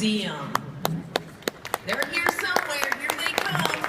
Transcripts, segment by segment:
museum. They're here somewhere. Here they come.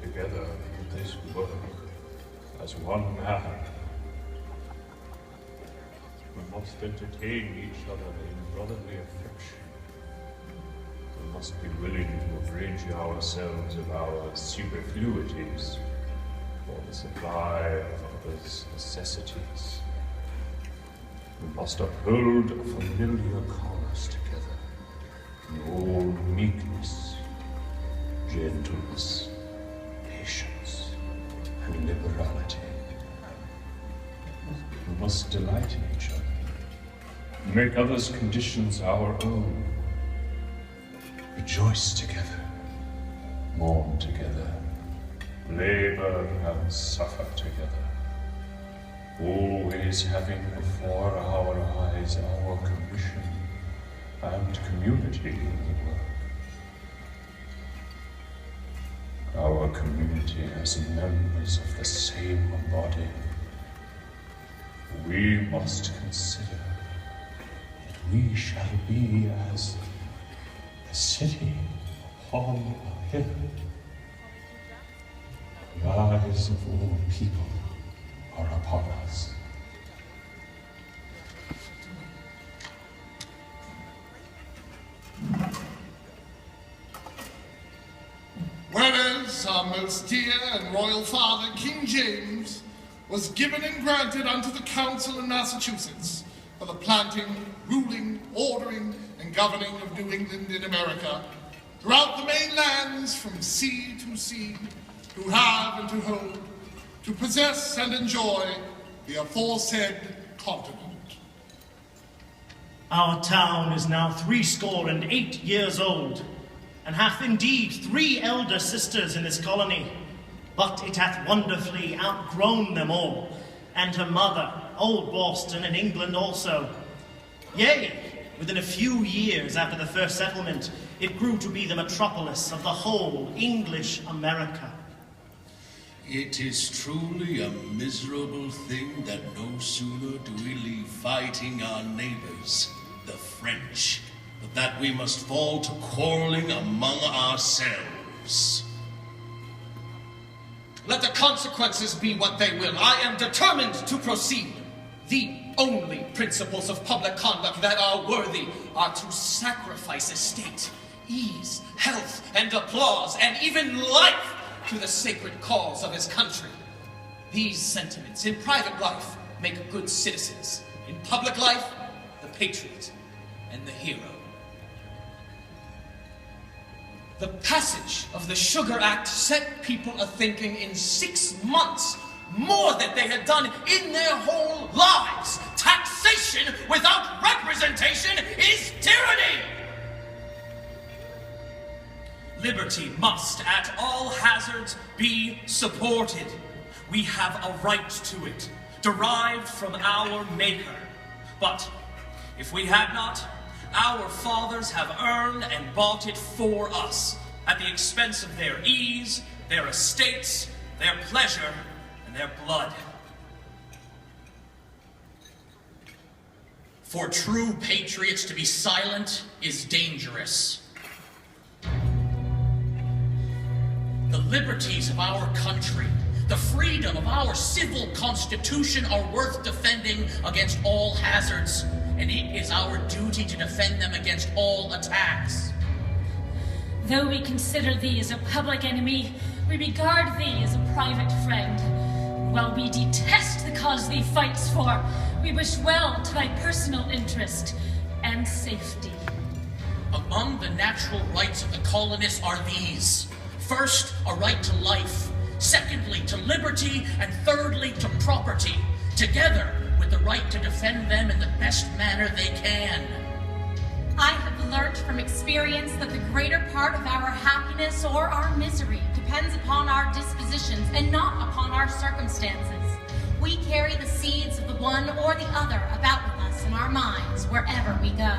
Together in this work as one man. We must entertain each other in brotherly affection. We must be willing to abridge ourselves of our superfluities for the supply of others' necessities. We must uphold a familiar cause together in all meekness, gentleness, patience, and liberality. We must delight in each other, make others' conditions our own, rejoice together, mourn together, labor and suffer together, always having before our eyes our commission and community in the work. Our community as members of the same body, we must consider that we shall be as a city upon a hill. The eyes of all people are upon us. Whereas our most dear and royal father, King James, was given and granted unto the council in Massachusetts for the planting, ruling, ordering, and governing of New England in America, throughout the main lands from sea to sea, to have and to hold, to possess and enjoy the aforesaid continent. Our town is now 68 years old, and hath indeed 3 elder sisters in this colony, but it hath wonderfully outgrown them all, and her mother, old Boston, in England also. Yea, within a few years after the first settlement, it grew to be the metropolis of the whole English America. It is truly a miserable thing that no sooner do we leave fighting our neighbors, the French, but that we must fall to quarreling among ourselves. Let the consequences be what they will. I am determined to proceed. The only principles of public conduct that are worthy are to sacrifice estate, ease, health, and applause, and even life to the sacred cause of his country. These sentiments in private life make good citizens. In public life, the patriot and the hero. The passage of the Sugar Act set people a-thinking in 6 months more than they had done in their whole lives. Taxation without representation is tyranny! Liberty must, at all hazards, be supported. We have a right to it, derived from our Maker. But if we had not, our fathers have earned and bought it for us, at the expense of their ease, their estates, their pleasure, and their blood. For true patriots to be silent is dangerous. The liberties of our country, the freedom of our civil constitution are worth defending against all hazards, and it is our duty to defend them against all attacks. Though we consider thee as a public enemy, we regard thee as a private friend. While we detest the cause thee fights for, we wish well to thy personal interest and safety. Among the natural rights of the colonists are these. First, a right to life. Secondly, to liberty. And thirdly, to property. Together with the right to defend them in the best manner they can. I have learnt from experience that the greater part of our happiness or our misery depends upon our dispositions and not upon our circumstances. We carry the seeds of the one or the other about with us in our minds wherever we go.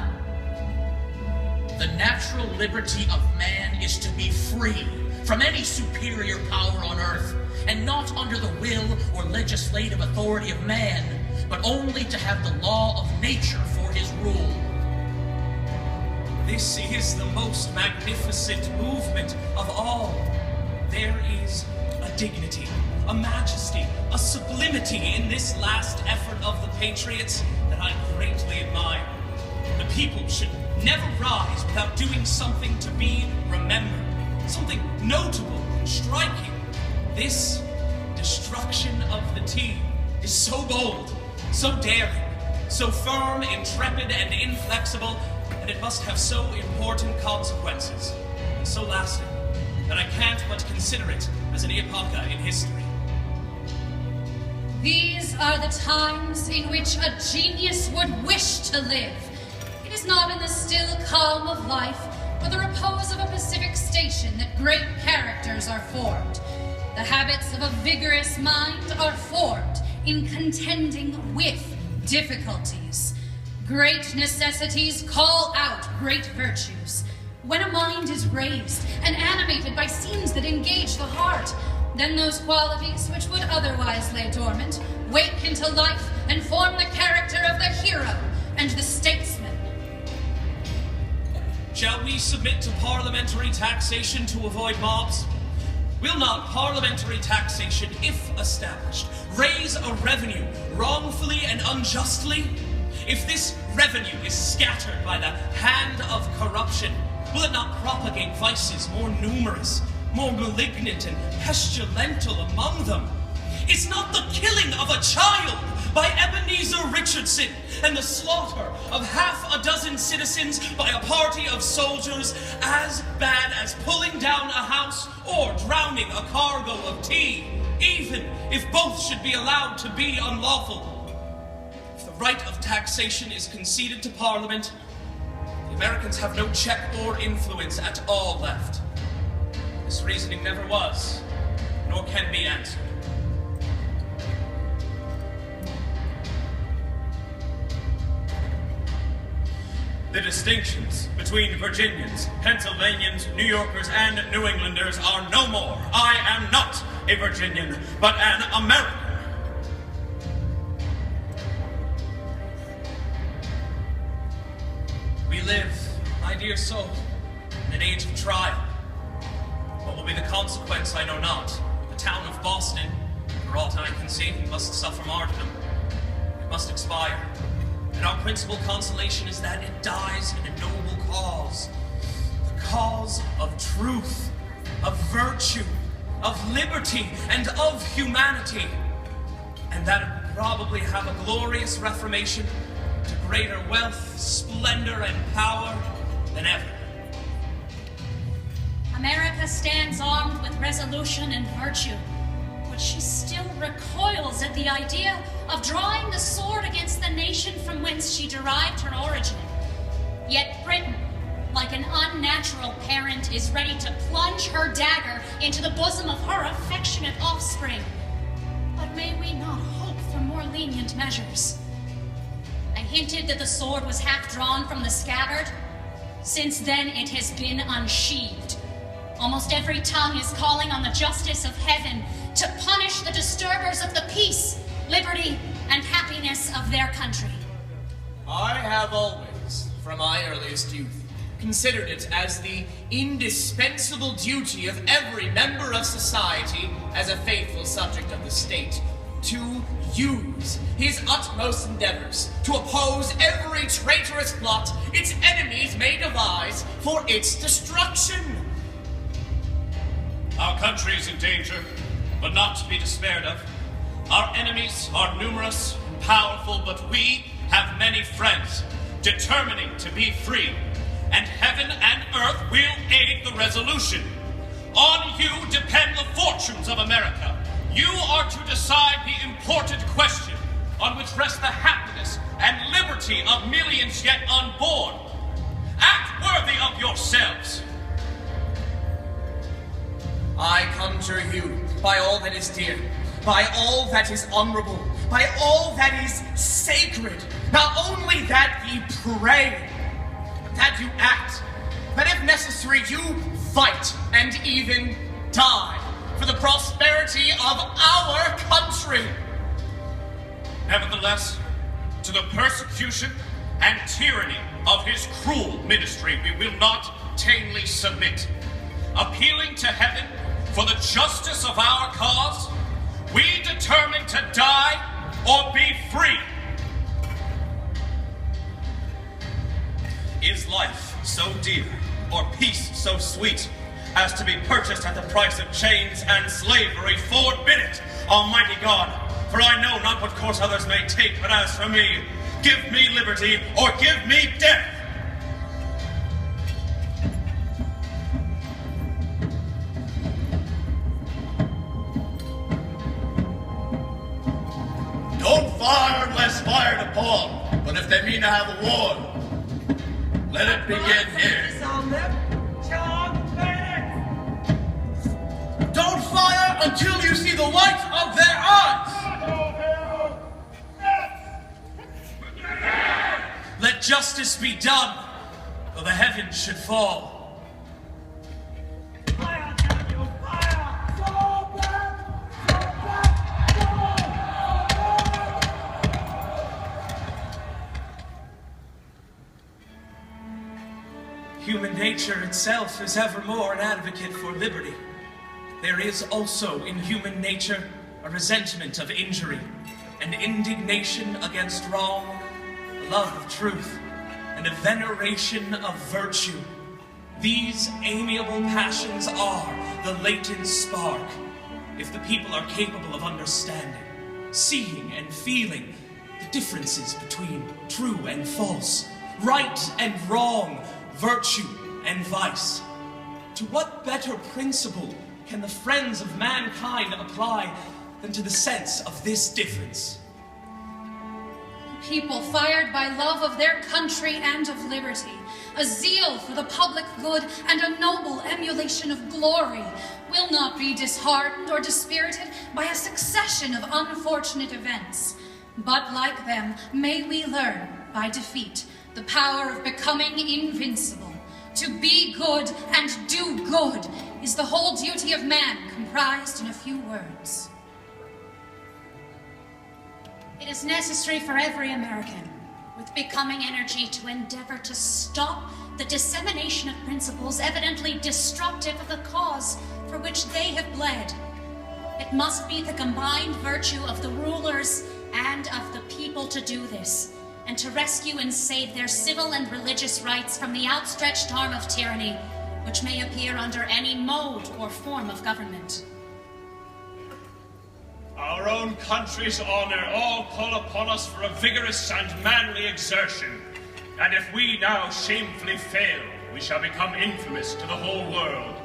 The natural liberty of man is to be free from any superior power on earth, and not under the will or legislative authority of man, but only to have the law of nature for his rule. This is the most magnificent movement of all. There is a dignity, a majesty, a sublimity in this last effort of the patriots that I greatly admire. The people should never rise without doing something to be remembered, something notable and striking. This destruction of the tea is so bold, so daring, so firm, intrepid, and inflexible, and it must have so important consequences, and so lasting, that I can't but consider it as an epocha in history. These are the times in which a genius would wish to live. It is not in the still calm of life or the repose of a Pacific station that great characters are formed. The habits of a vigorous mind are formed in contending with difficulties. Great necessities call out great virtues. When a mind is raised and animated by scenes that engage the heart, then those qualities which would otherwise lay dormant wake into life and form the character of the hero and the statesman. Shall we submit to parliamentary taxation to avoid mobs? Will not parliamentary taxation, if established, raise a revenue wrongfully and unjustly? If this revenue is scattered by the hand of corruption, will it not propagate vices more numerous, more malignant and pestilential among them? Is not the killing of a child by Ebenezer Richardson and the slaughter of half a dozen citizens by a party of soldiers as bad as pulling down a house or drowning a cargo of tea, even if both should be allowed to be unlawful? If the right of taxation is conceded to Parliament, the Americans have no check or influence at all left. This reasoning never was, nor can be answered. The distinctions between Virginians, Pennsylvanians, New Yorkers, and New Englanders are no more. I am not a Virginian, but an American. We live, my dear soul, in an age of trial. What will be the consequence, I know not. The town of Boston, for aught I can see, must suffer martyrdom. It must expire. And our principal consolation is that it dies in a noble cause. The cause of truth, of virtue, of liberty, and of humanity. And that it will probably have a glorious reformation to greater wealth, splendor, and power than ever. America stands armed with resolution and virtue, but she still recoils at the idea of drawing the sword against the nation from whence she derived her origin. Yet Britain, like an unnatural parent, is ready to plunge her dagger into the bosom of her affectionate offspring. But may we not hope for more lenient measures? I hinted that the sword was half drawn from the scabbard. Since then, it has been unsheathed. Almost every tongue is calling on the justice of heaven to punish the disturbers of the peace, liberty, and happiness of their country. I have always, from my earliest youth, considered it as the indispensable duty of every member of society, as a faithful subject of the state, to use his utmost endeavors to oppose every traitorous plot its enemies may devise for its destruction. Our country is in danger, but not to be despaired of. Our enemies are numerous and powerful, but we have many friends, determining to be free, and heaven and earth will aid the resolution. On you depend the fortunes of America. You are to decide the important question on which rests the happiness and liberty of millions yet unborn. Act worthy of yourselves. I conjure you, by all that is dear, by all that is honorable, by all that is sacred, not only that ye pray, but that you act, that if necessary you fight and even die for the prosperity of our country. Nevertheless, to the persecution and tyranny of his cruel ministry we will not tamely submit. Appealing to heaven for the justice of our cause, we determine to die or be free. Is life so dear, or peace so sweet, as to be purchased at the price of chains and slavery? Forbid it, Almighty God, for I know not what course others may take, but as for me, give me liberty or give me death. Don't fire unless fired upon, but if they mean to have a war, let it begin here. Don't fire until you see the white of their eyes. Let justice be done, though the heavens should fall. Human nature itself is evermore an advocate for liberty. There is also in human nature a resentment of injury, an indignation against wrong, a love of truth, and a veneration of virtue. These amiable passions are the latent spark, if the people are capable of understanding, seeing and feeling the differences between true and false, right and wrong, virtue and vice. To what better principle can the friends of mankind apply than to the sense of this difference? People fired by love of their country and of liberty, a zeal for the public good and a noble emulation of glory, will not be disheartened or dispirited by a succession of unfortunate events, but like them may we learn by defeat the power of becoming invincible. To be good and do good is the whole duty of man comprised in a few words. It is necessary for every American with becoming energy to endeavor to stop the dissemination of principles evidently destructive of the cause for which they have bled. It must be the combined virtue of the rulers and of the people to do this, and to rescue and save their civil and religious rights from the outstretched arm of tyranny, which may appear under any mode or form of government. Our own country's honor all call upon us for a vigorous and manly exertion, and if we now shamefully fail, we shall become infamous to the whole world.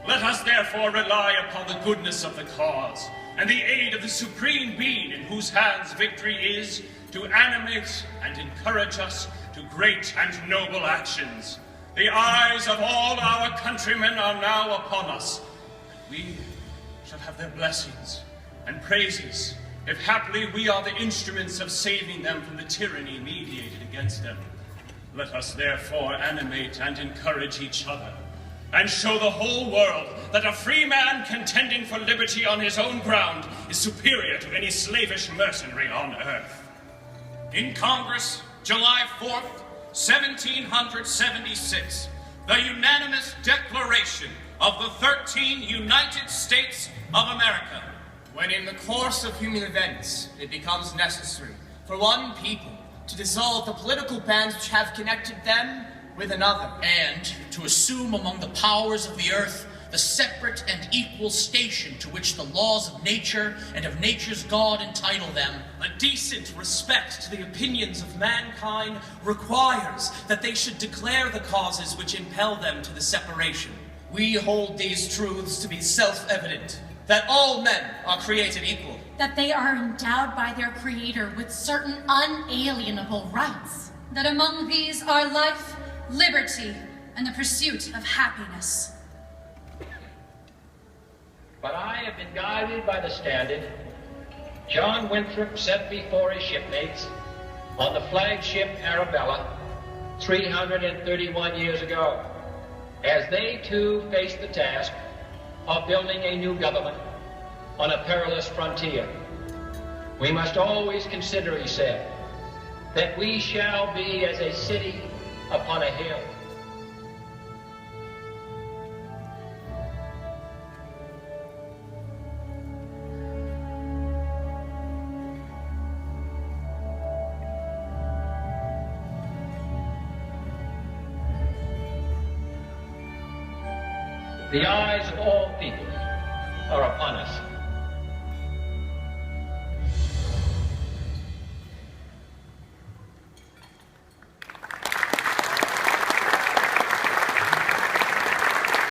Let us therefore rely upon the goodness of the cause, and the aid of the Supreme Being in whose hands victory is, to animate and encourage us to great and noble actions. The eyes of all our countrymen are now upon us. We shall have their blessings and praises, if haply we are the instruments of saving them from the tyranny mediated against them. Let us therefore animate and encourage each other, and show the whole world that a free man contending for liberty on his own ground is superior to any slavish mercenary on earth. In Congress, July 4th, 1776, the unanimous declaration of the 13 United States of America. When in the course of human events, it becomes necessary for one people to dissolve the political bands which have connected them with another. And to assume among the powers of the earth the separate and equal station to which the laws of nature and of nature's God entitle them. A decent respect to the opinions of mankind requires that they should declare the causes which impel them to the separation. We hold these truths to be self-evident, that all men are created equal, that they are endowed by their Creator with certain unalienable rights, that among these are life, liberty, and the pursuit of happiness. But I have been guided by the standard John Winthrop set before his shipmates on the flagship Arabella 331 years ago, as they too faced the task of building a new government on a perilous frontier. We must always consider, he said, that we shall be as a city upon a hill. The eyes of all people are upon us.